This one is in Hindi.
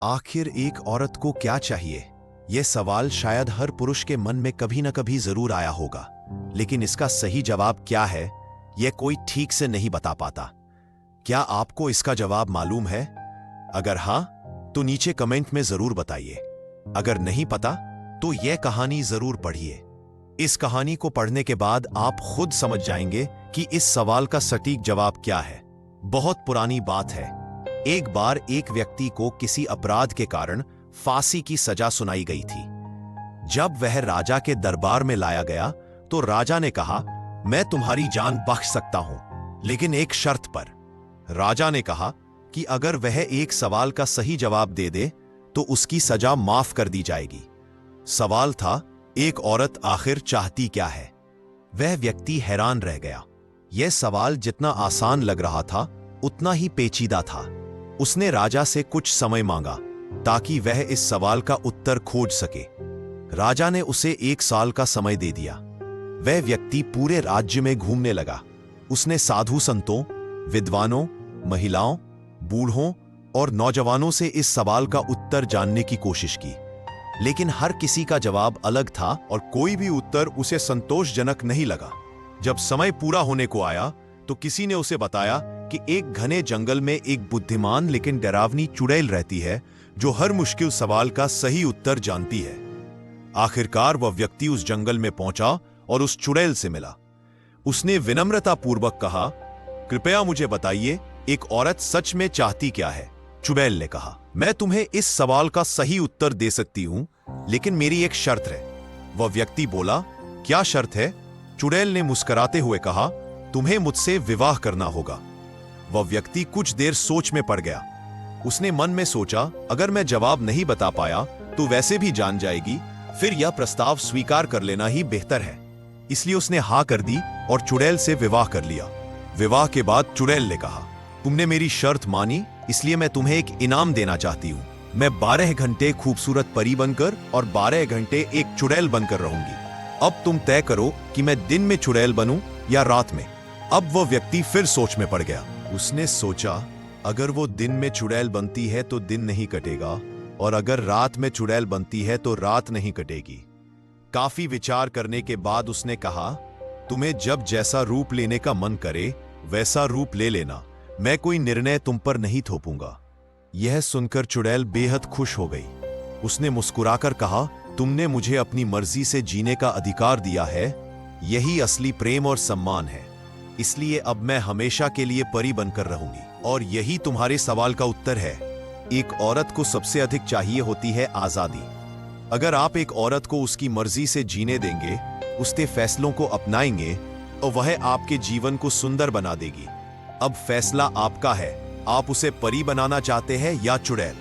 आखिर एक औरत को क्या चाहिए? यह सवाल शायद हर पुरुष के मन में कभी न कभी जरूर आया होगा, लेकिन इसका सही जवाब क्या है, यह कोई ठीक से नहीं बता पाता। क्या आपको इसका जवाब मालूम है? अगर हां, तो नीचे कमेंट में जरूर बताइए। अगर नहीं पता, तो यह कहानी जरूर पढ़िए। इस कहानी को पढ़ने के बाद आप खुद समझ जाएंगे कि इस सवाल का सटीक जवाब क्या है। बहुत पुरानी बात है। एक बार एक व्यक्ति को किसी अपराध के कारण फांसी की सजा सुनाई गई थी। जब वह राजा के दरबार में लाया गया, तो राजा ने कहा, मैं तुम्हारी जान बख्श सकता हूं, लेकिन एक शर्त पर। राजा ने कहा कि अगर वह एक सवाल का सही जवाब दे दे, तो उसकी सजा माफ कर दी जाएगी। सवाल था, एक औरत आखिर चाहती क्या है? वह व्यक्ति हैरान रह गया। यह सवाल जितना आसान लग रहा था, उतना ही पेचीदा था। उसने राजा से कुछ समय मांगा ताकि वह इस सवाल का उत्तर खोज सके। राजा ने उसे 1 साल का समय दे दिया। वह व्यक्ति पूरे राज्य में घूमने लगा। उसने साधु संतों, विद्वानों, महिलाओं, बूढ़ों और नौजवानों से इस सवाल का उत्तर जानने की कोशिश की, लेकिन हर किसी का जवाब अलग था और कोई भी उत्तर उसे संतोषजनक नहीं लगा। जब समय पूरा होने को आया, तो किसी ने उसे बताया कि एक घने जंगल में एक बुद्धिमान लेकिन डरावनी चुड़ैल रहती है, जो हर मुश्किल सवाल का सही उत्तर जानती है। आखिरकार वह व्यक्ति उस जंगल में पहुंचा और उस चुड़ैल से मिला। उसने विनम्रतापूर्वक कहा, कृपया मुझे बताइए, एक औरत सच में चाहती क्या है? चुड़ैल ने कहा, मैं तुम्हें इस सवाल का सही उत्तर दे सकती हूं, लेकिन मेरी एक शर्त है। वह व्यक्ति बोला, क्या शर्त है? चुड़ैल ने मुस्कुराते हुए कहा, तुम्हें मुझसे विवाह करना होगा। वह व्यक्ति कुछ देर सोच में पड़ गया। उसने मन में सोचा, अगर मैं जवाब नहीं बता पाया तो वैसे भी जान जाएगी, फिर यह प्रस्ताव स्वीकार कर लेना ही बेहतर है। इसलिए उसने हाँ कर दी और चुड़ैल से विवाह कर लिया। विवाह के बाद चुड़ैल ने कहा, तुमने मेरी शर्त मानी, इसलिए मैं तुम्हें एक इनाम देना चाहती हूँ। मैं 12 घंटे खूबसूरत परी बनकर और 12 घंटे एक चुड़ैल बनकर रहूंगी। अब तुम तय करो कि मैं दिन में चुड़ैल बनूं या रात में। अब वह व्यक्ति फिर सोच में पड़ गया। उसने सोचा, अगर वो दिन में चुड़ैल बनती है तो दिन नहीं कटेगा, और अगर रात में चुड़ैल बनती है तो रात नहीं कटेगी। काफी विचार करने के बाद उसने कहा, तुम्हें जब जैसा रूप लेने का मन करे वैसा रूप ले लेना, मैं कोई निर्णय तुम पर नहीं थोपूंगा। यह सुनकर चुड़ैल बेहद खुश हो गई। उसने मुस्कुराकर कहा, तुमने मुझे अपनी मर्जी से जीने का अधिकार दिया है, यही असली प्रेम और सम्मान है। इसलिए अब मैं हमेशा के लिए परी बनकर रहूंगी। और यही तुम्हारे सवाल का उत्तर है। एक औरत को सबसे अधिक चाहिए होती है आजादी। अगर आप एक औरत को उसकी मर्जी से जीने देंगे, उसके फैसलों को अपनाएंगे, तो वह आपके जीवन को सुंदर बना देगी। अब फैसला आपका है, आप उसे परी बनाना चाहते हैं या चुड़ैल।